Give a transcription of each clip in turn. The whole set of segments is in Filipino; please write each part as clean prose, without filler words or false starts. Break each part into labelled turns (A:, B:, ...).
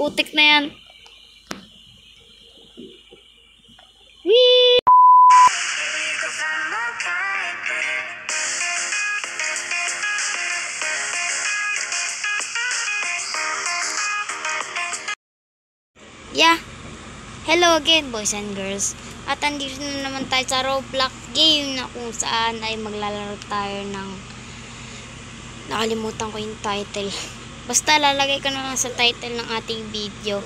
A: Utik na yan. Wee! Yeah. Hello again, boys and girls. At andito na naman tayo sa Roblox game na kung saan ay maglalaro tayo ng... Nakalimutan ko yung title. Basta lalagay ko na lang sa title ng ating video.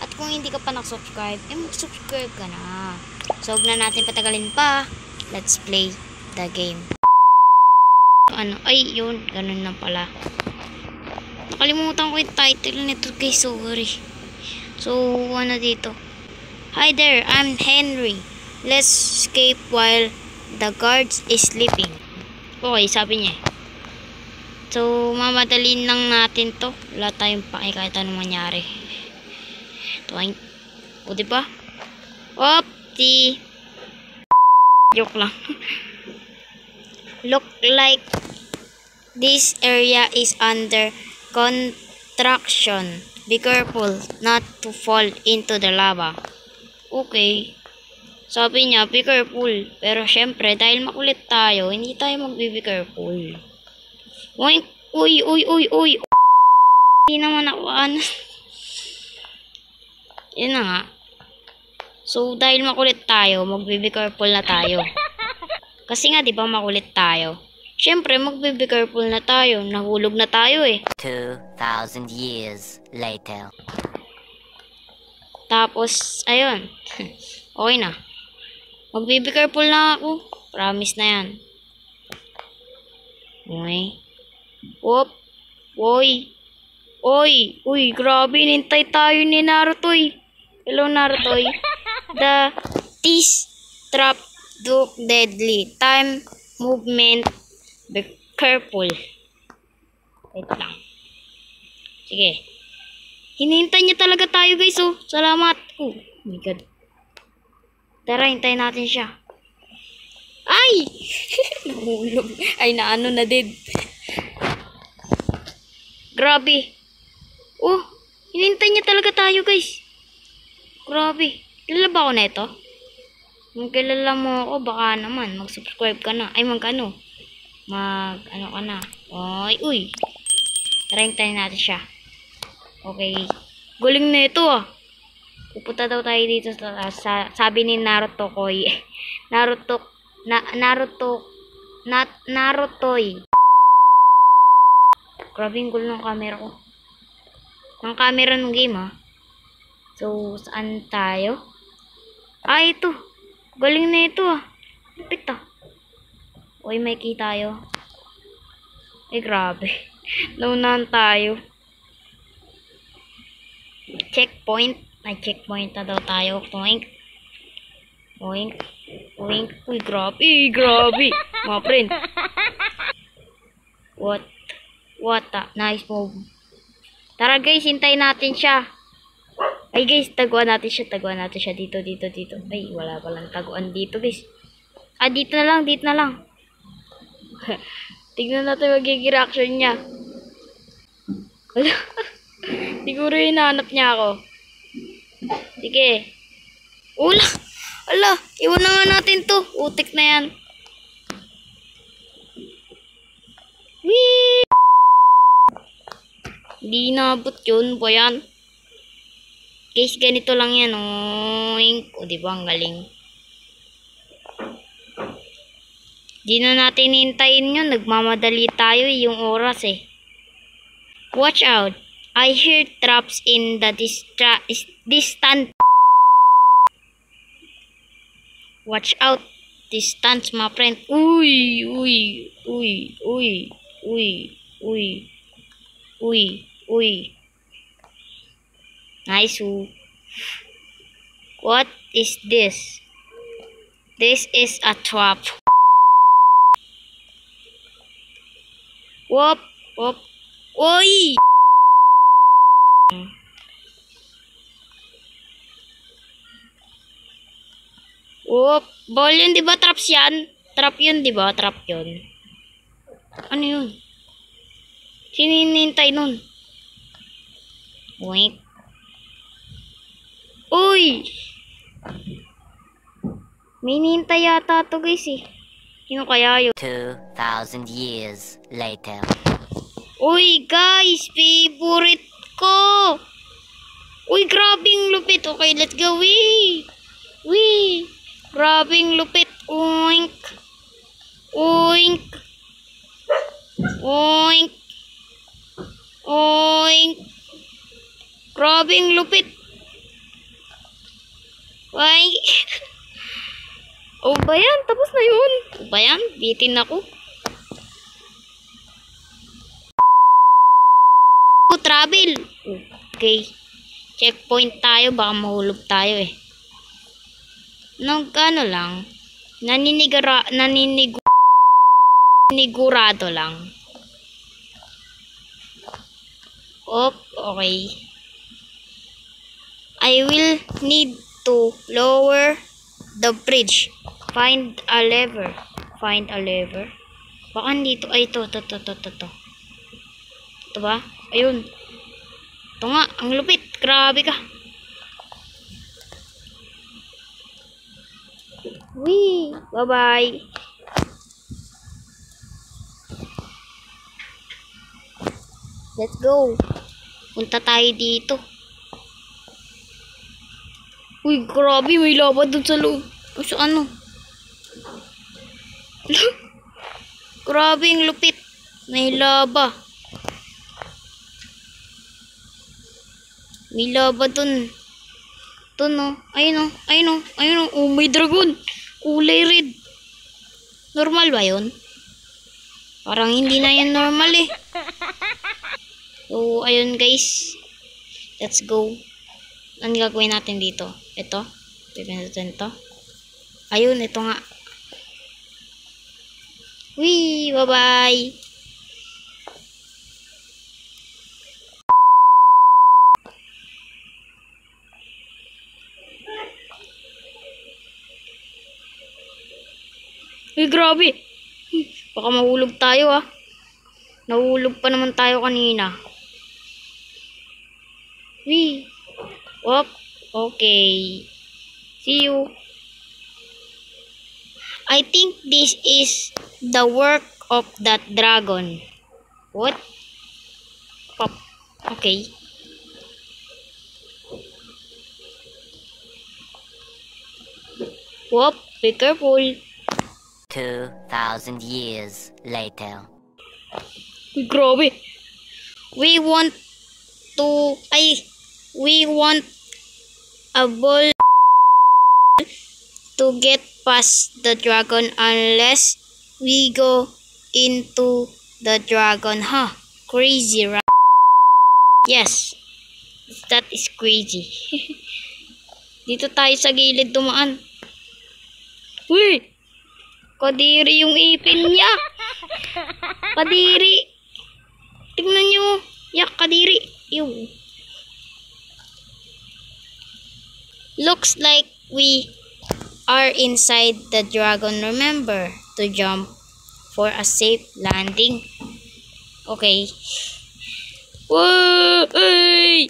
A: At kung hindi ka pa nakasubscribe, mag-subscribe ka na. So, huwag na natin patagalin pa. Let's play the game. Ay, yun. Ganun lang pala. Nakalimutan ko yung title nito guys. Sorry. So, dito. Hi there, I'm Henry. Let's escape while the guards is sleeping. Okay, sabi niya. So, mamadalin lang natin to. Wala tayong pake kahit anong mangyari. O, diba? Opti. Joke lang. Look like this area is under construction. Be careful not to fall into the lava. Okay. Sabi niya, be careful. Pero syempre, dahil makulit tayo, hindi tayo mag-be careful. Uy, uy, uy, uy, uy. Hindi naman ako, Yun na nga. So, dahil makulit tayo, mag-be careful na tayo. Kasi nga, di ba makulit tayo? Syempre, mag-be careful na tayo. Nahulog na tayo eh.
B: 2,000 years later.
A: Tapos, ayun. Okay na. Mag-be careful na ako. Promise na yan. Okay. Whoop. Oy. Oy. Uy, grabe. Nintay tayo ni Naruto eh. Hello, Naruto. The teeth trap look deadly. Time, movement. Be careful. Wait lang. Sige. Hinihintay niya talaga tayo guys oh. Salamat. Oh my god. Tara, hintayin natin siya. Ay! Nahulog. Ay, naano na din. Grabe. Oh, hinihintay niya talaga tayo guys. Grabe. Kilala ba ako na ito? Kung kilala mo ako, baka naman mag-subscribe ka na. Ay, ano ka na. Ay, uy. Tara, hintayin natin siya. Okay. Galing na ito ah. Pupunta daw tayo dito sa sabi ni Naruto Koy. Narutoy. Grabe yung gulo ng camera ko. Ang camera ng game ah. So, saan tayo? Ah, ito. Galing na ito ah. Lupit ah. Uy, may key tayo. Ay, grabe. Naunahan tayo. Checkpoint. Ay, checkpoint na daw tayo. Oink. Oink. Oink. Uy, grabe. Grabe. Mga friend. What nice move. Tara guys, hintayin natin siya. Ay guys, taguan natin siya. Dito. Ay, wala palang taguan dito guys. Ah, dito na lang. Tignan natin magiging reaction niya. Siguro hinahanap niya ako. Sige. Ala, iwan na nga natin to. Utik na yan. Wee! Hindi naabot yun. Ba yan? Guys, ganito lang yan. Oink. O, diba? Ang galing. Di na natin hintayin yun. Nagmamadali tayo yung oras eh. Watch out. I hear traps in the distant. Watch out. Distance, my friend. Uy. Nice. What is this? This is a trap. Whoop. Uy. Whoop. Ball yun, diba? Traps yan? Trap yun, diba? Trap yun. Ano yun? Sininintay nun? Wait. Uy! May hinihintay yata to guys eh. Sino kaya yun?
B: 2,000 years later.
A: Uy guys! Favorite ko! Uy, grabing lupit. Okay, let's go. Wee! Wee! Grabing lupit. Oink! Oink! Oink! Oink! Grabing lupit. Ay! O ba yan? Tapos na yun. O ba yan? Bitin ako. Travel. Okay. Checkpoint tayo. Baka mahulog tayo eh. Ano lang. Naninigurado lang. Op, okay. I will need to lower the bridge. Find a lever. Find a lever. Baka dito. Ay, ito. Ito ba? Ayun. Ito nga. Ang lupit. Grabe ka. Wee. Bye-bye. Let's go. Punta tayo dito. Uy, grabe. May lava dun sa loob. O sa ano? Grabe yung lupit. May lava. May lava dun. Ito no. Ayun o. Oh, may dragon. Kulay red. Normal ba yun? Parang hindi na yan normal eh. So, ayun guys. Let's go. Ano gagawin natin dito? Ito. Pipindutin ito. Ayun, ito nga. Wee! Bye-bye! Uy, grabe! Baka mahulog tayo ah. Nahulog pa naman tayo kanina. Wee! Op! Okay. See you. I think this is the work of that dragon. What? Pop. Okay. Whoop, be careful.
B: 2,000 years later.
A: Uy, grabe. We want a ball to get past the dragon unless we go into the dragon. Huh? Crazy, right? Yes. That is crazy. Dito tayo sa gilid dumaan. Uy! Kadiri yung ipin niya. Kadiri. Tingnan nyo. Yak, kadiri. Ew. Looks like we are inside the dragon. Remember to jump for a safe landing. Okay. Whoa! Hey!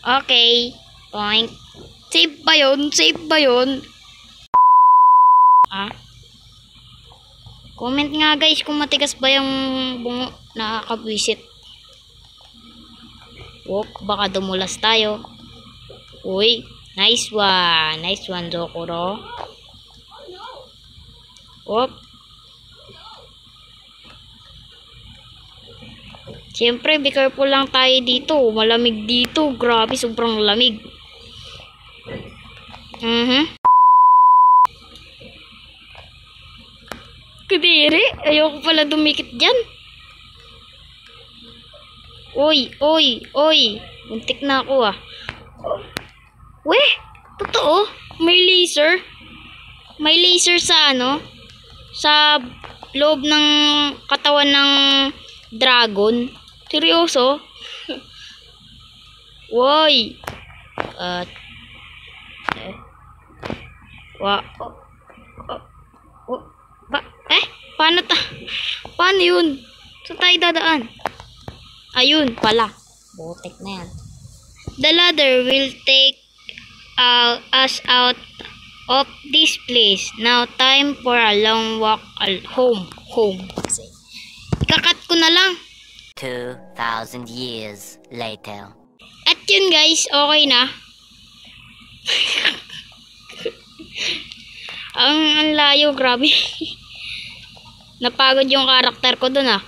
A: Okay. Point. Safe ba yun? Safe ba yun? Ah? Comment nga guys kung matigas ba yung bungo. Nakakabwisit. Wop, baka dumulas tayo. Uy, nice one. Nice one, Zokuro. Wop. Siyempre, be careful lang tayo dito. Malamig dito. Grabe, sobrang lamig. Kadiri, ayoko pala dumikit dyan. Oy. Muntik na ako ah. Weh, totoo? May laser? May laser sa ano? Sa loob ng katawan ng dragon? Seryoso? Woy. Paano paano yun? Saan tayo dadaan? Ayun pala. Botek na yan. The ladder will take us out of this place. Now, time for a long walk home. Ikakat ko na lang.
B: 2,000 years later.
A: At yun guys, okay na. ang layo, grabe. Napagod yung karakter ko dun ah.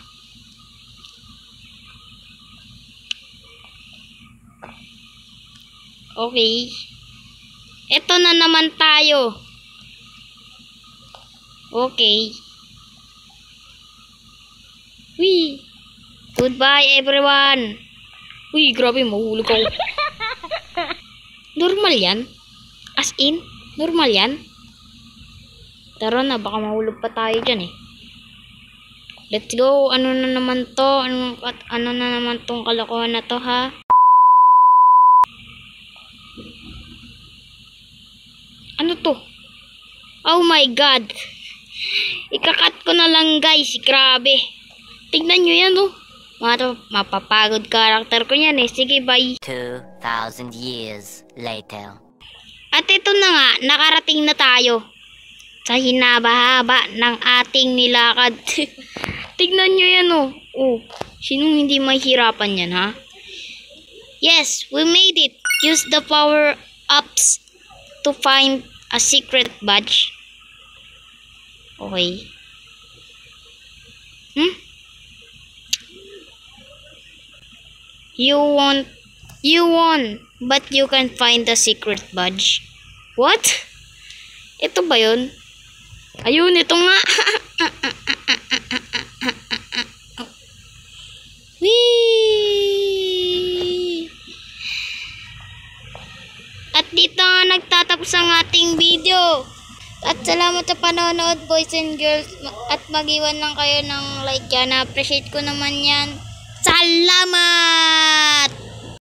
A: Okay. Ito na naman tayo. Okay. Wee. Goodbye everyone. Uy, grabe, mahulog ako. Normal yan? As in? Normal yan? Tara na, baka mahulog pa tayo dyan eh. Let's go. Ano na naman to? Ano na naman tong kalokohan na to ha? Ano to? Oh my god. Ikakat ko na lang guys. Grabe. Tignan nyo yan oh. Mapapagod karakter ko yan eh. Sige, bye.
B: 2,000 years later.
A: At ito na nga, nakarating na tayo sa hinaba-haba ng ating nilakad. Tignan nyo yan oh. Oh, sinong hindi mahihirapan yan ha? Yes, we made it. Use the power-ups to find a secret badge. Okay. You won, but you can find the secret badge. What? Ito ba yun? Ayun, ito nga. Whee! At dito nga nagtatapos ang ating video. At salamat sa panonood boys and girls. At mag-iwan lang kayo ng like yan. Na-appreciate ko naman yan. Salamat!